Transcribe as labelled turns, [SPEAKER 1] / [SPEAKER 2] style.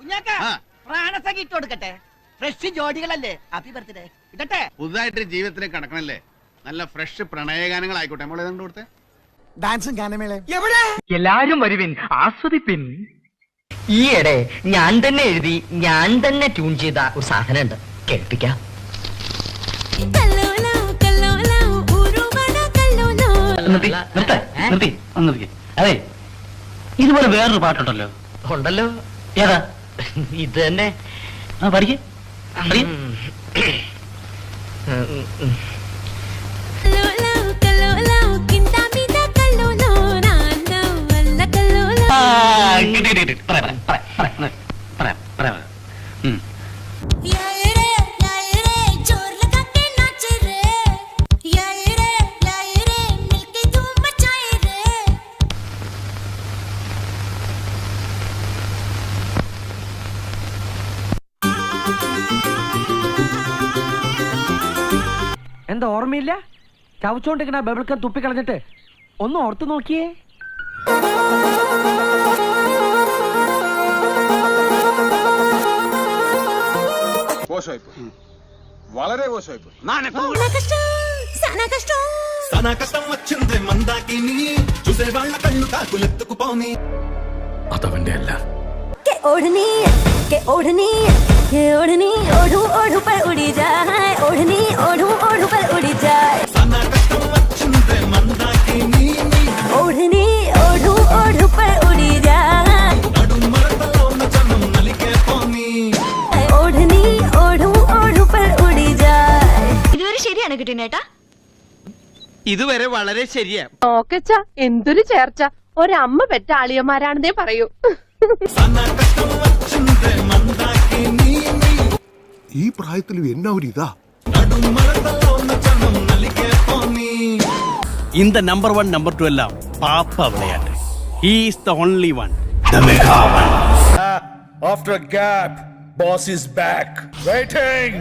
[SPEAKER 1] ഇട്ട് കൊടുക്കട്ടെ. ഫ്രഷ് ജോഡികളല്ലേ. Happy birthday. ഇടട്ടെ.
[SPEAKER 2] പുതുതായിട്ട് ജീവിതത്തിലേക്ക് കടക്കണല്ലേ, നല്ല ഫ്രഷ് പ്രണയഗാനങ്ങളായിക്കോട്ടെ. നമ്മൾ ഏതാണ്ട് കൊടുത്തേ
[SPEAKER 3] ഡാൻസും ഗാനമേള.
[SPEAKER 4] എല്ലാരും വരുവിൻ, ആസ്വദിപ്പിൻ. ഈയിടെ ഞാൻ തന്നെ എഴുതി ഞാൻ തന്നെ ട്യൂൺ ചെയ്ത ഒരു സാധനം ഉണ്ട്, കേൾപ്പിക്കാം.
[SPEAKER 5] അതെ, ഇതുപോലെ വേറൊരു പാട്ടുണ്ടല്ലോ.
[SPEAKER 4] ഉണ്ടല്ലോ.
[SPEAKER 5] ഏതാ?
[SPEAKER 4] ഇത് തന്നെ.
[SPEAKER 5] പഠിക്കേ.
[SPEAKER 4] എന്താ ഓർമ്മയില്ല? ചവച്ചോണ്ടിരിക്കണ ബബിൾക്കം തുപ്പിക്കളഞ്ഞിട്ട് ഒന്ന് ഓർത്തു നോക്കിയേ.
[SPEAKER 2] വളരെ
[SPEAKER 3] അതവന്റെ അല്ല.
[SPEAKER 6] ओढ़नी ओढ़ू ओढ़ू पर उड़ी जाए, ओढ़नी ओढ़ू ओढ़ू पर उड़ी जाए, ओढ़नी ओढ़ू ओढ़ू पर उड़ी जाए, ओढ़नी ओढ़ू ओढ़ू पर उड़ी जाए. ഇതുവരെ ശരിയാണ് കിട്ടുന്നേട്ടാ?
[SPEAKER 1] ഇതുവരെ വളരെ ശരിയാ.
[SPEAKER 7] ഓക്കെച്ച, എന്തൊരു ചേർച്ച. ഒരമ്മ പെറ്റ ആളിയന്മാരാണെന്നേ പറയൂ.
[SPEAKER 3] ഈ പ്രായത്തിലും എന്നാ ഒരു ഇതാ.
[SPEAKER 8] இந்த நம்பர் 1 நம்பர் 2 எல்லாம் பாப்பா விளையாட்டு. He is the only one.
[SPEAKER 3] The Mega one. After a gap, boss is back. Waiting.